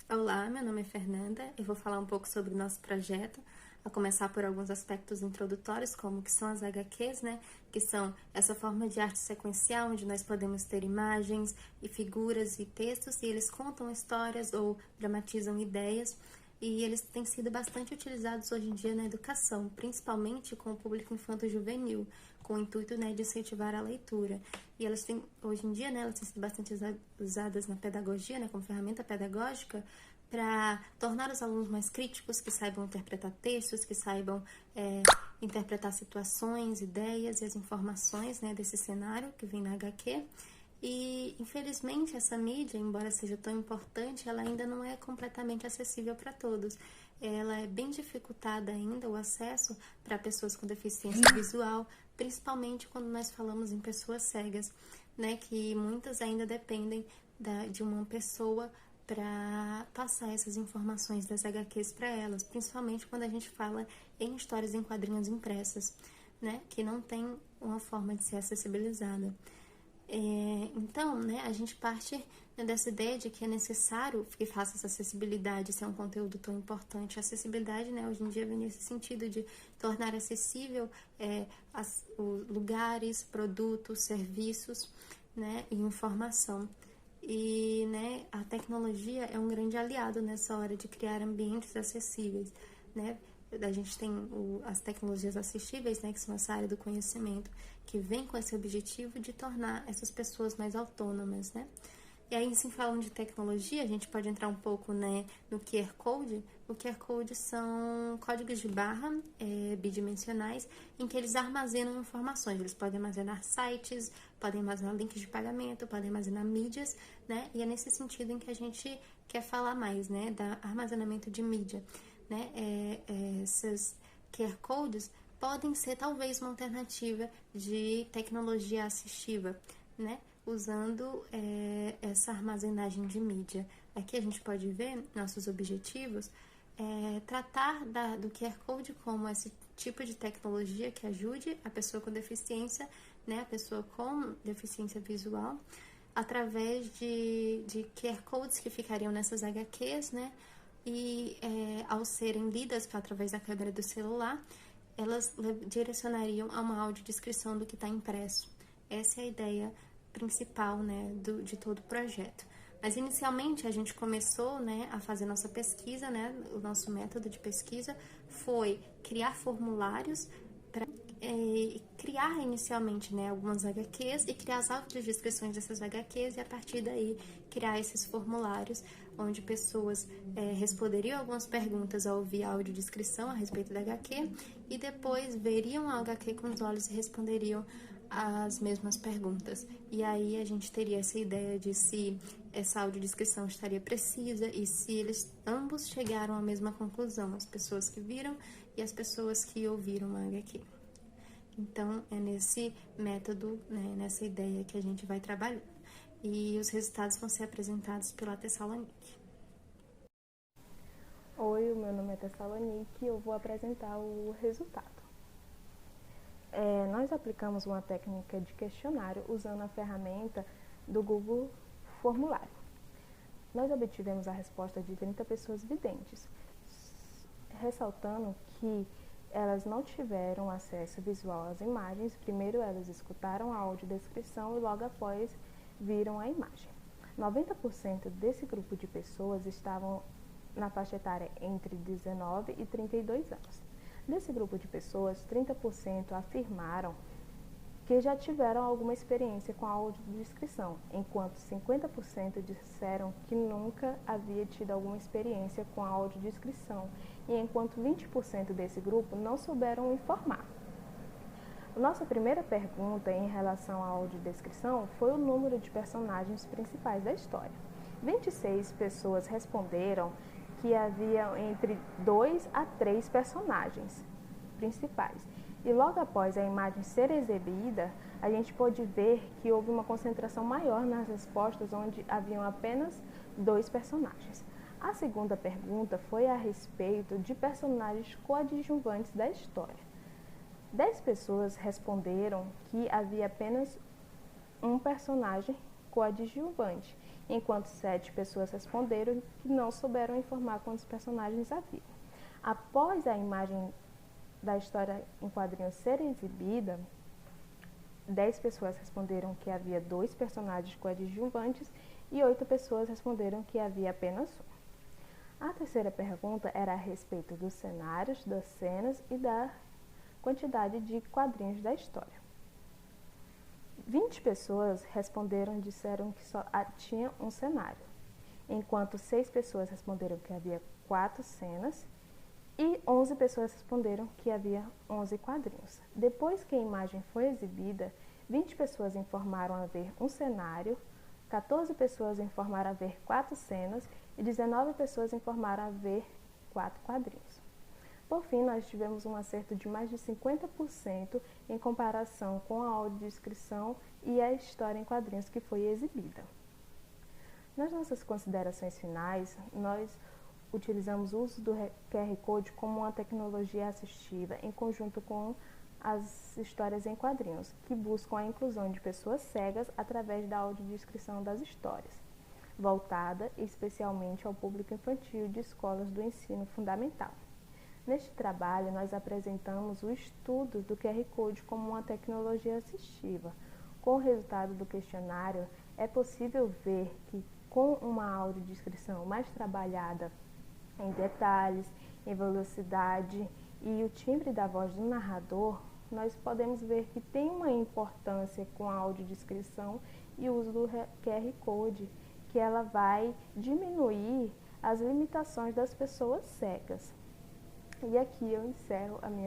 Olá, meu nome é Fernanda. Eu vou falar um pouco sobre o nosso projeto, a começar por alguns aspectos introdutórios, como que são as HQs, né? Que são essa forma de arte sequencial, onde nós podemos ter imagens e figuras e textos, e eles contam histórias ou dramatizam ideias, e eles têm sido bastante utilizados hoje em dia na educação, principalmente com o público infanto-juvenil, com o intuito, né, de incentivar a leitura. E elas têm, hoje em dia, né, elas têm sido bastante usadas na pedagogia, né, como ferramenta pedagógica, para tornar os alunos mais críticos, que saibam interpretar textos, que saibam interpretar situações, ideias e as informações, né, desse cenário que vem na HQ. E, infelizmente, essa mídia, embora seja tão importante, ela ainda não é completamente acessível para todos. Ela é bem dificultada ainda, o acesso para pessoas com deficiência visual, principalmente quando nós falamos em pessoas cegas, né, que muitas ainda dependem de uma pessoa para passar essas informações das HQs para elas, principalmente quando a gente fala em histórias em quadrinhos impressas, né, que não tem uma forma de ser acessibilizada. Então, né, a gente parte, né, dessa ideia de que é necessário que faça essa acessibilidade, ser um conteúdo tão importante. A acessibilidade, né, hoje em dia vem nesse sentido de tornar acessível os lugares, produtos, serviços, né, e informação. E, né, a tecnologia é um grande aliado nessa hora de criar ambientes acessíveis, né? A gente tem as tecnologias assistíveis, né, que são essa área do conhecimento, que vem com esse objetivo de tornar essas pessoas mais autônomas, né? E aí, assim, falando de tecnologia, a gente pode entrar um pouco, né, no QR Code. O QR Code são códigos de barra bidimensionais em que eles armazenam informações. Eles podem armazenar sites, podem armazenar links de pagamento, podem armazenar mídias, né? E é nesse sentido em que a gente quer falar mais, né, da armazenamento de mídia, né? Esses QR Codes podem ser talvez uma alternativa de tecnologia assistiva, né? Usando essa armazenagem de mídia. Aqui a gente pode ver nossos objetivos, tratar do QR Code como esse tipo de tecnologia que ajude a pessoa com deficiência, né, a pessoa com deficiência visual, através de QR Codes que ficariam nessas HQs, né, e ao serem lidas através da câmera do celular, elas direcionariam a uma audiodescrição do que está impresso. Essa é a ideia principal, né, de todo o projeto. Mas inicialmente a gente começou, né, a fazer nossa pesquisa, né, o nosso método de pesquisa foi criar formulários para criar inicialmente, né, algumas HQs e criar as audiodescrições dessas HQs e a partir daí criar esses formulários onde pessoas responderiam algumas perguntas ao ouvir a audiodescrição a respeito da HQ e depois veriam a HQ com os olhos e responderiam as mesmas perguntas. E aí a gente teria essa ideia de se essa audiodescrição estaria precisa e se eles ambos chegaram à mesma conclusão, as pessoas que viram e as pessoas que ouviram a HQ. Então, é nesse método, né, nessa ideia que a gente vai trabalhar. E os resultados vão ser apresentados pela Thessalonic. Oi, o meu nome é Thessalonic e eu vou apresentar o resultado. Nós aplicamos uma técnica de questionário usando a ferramenta do Google Formulário. Nós obtivemos a resposta de 30 pessoas videntes, ressaltando que elas não tiveram acesso visual às imagens. Primeiro elas escutaram a audiodescrição e logo após viram a imagem. 90% desse grupo de pessoas estavam na faixa etária entre 19 e 32 anos. Desse grupo de pessoas, 30% afirmaram que já tiveram alguma experiência com a audiodescrição, enquanto 50% disseram que nunca havia tido alguma experiência com a audiodescrição, e enquanto 20% desse grupo não souberam informar. Nossa primeira pergunta em relação à audiodescrição foi o número de personagens principais da história. 26 pessoas responderam que havia entre 2 a 3 personagens principais. E logo após a imagem ser exibida, a gente pôde ver que houve uma concentração maior nas respostas, onde haviam apenas 2 personagens. A segunda pergunta foi a respeito de personagens coadjuvantes da história. 10 pessoas responderam que havia apenas um personagem coadjuvante, enquanto 7 pessoas responderam que não souberam informar quantos personagens havia. Após a imagem da história em quadrinhos ser exibida, 10 pessoas responderam que havia 2 personagens coadjuvantes e 8 pessoas responderam que havia apenas um. A terceira pergunta era a respeito dos cenários, das cenas e da quantidade de quadrinhos da história. 20 pessoas disseram que só tinha um cenário, enquanto 6 pessoas responderam que havia 4 cenas e 11 pessoas responderam que havia 11 quadrinhos. Depois que a imagem foi exibida, 20 pessoas informaram haver um cenário, 14 pessoas informaram haver 4 cenas e 19 pessoas informaram haver 4 quadrinhos. Por fim, nós tivemos um acerto de mais de 50% em comparação com a audiodescrição e a história em quadrinhos que foi exibida. Nas nossas considerações finais, nós utilizamos o uso do QR Code como uma tecnologia assistiva em conjunto com as histórias em quadrinhos, que buscam a inclusão de pessoas cegas através da audiodescrição das histórias, voltada especialmente ao público infantil de escolas do ensino fundamental. Neste trabalho, nós apresentamos o estudo do QR Code como uma tecnologia assistiva. Com o resultado do questionário, é possível ver que, com uma audiodescrição mais trabalhada em detalhes, em velocidade e o timbre da voz do narrador, nós podemos ver que tem uma importância com a audiodescrição e o uso do QR Code, que ela vai diminuir as limitações das pessoas cegas. E aqui eu encerro a minha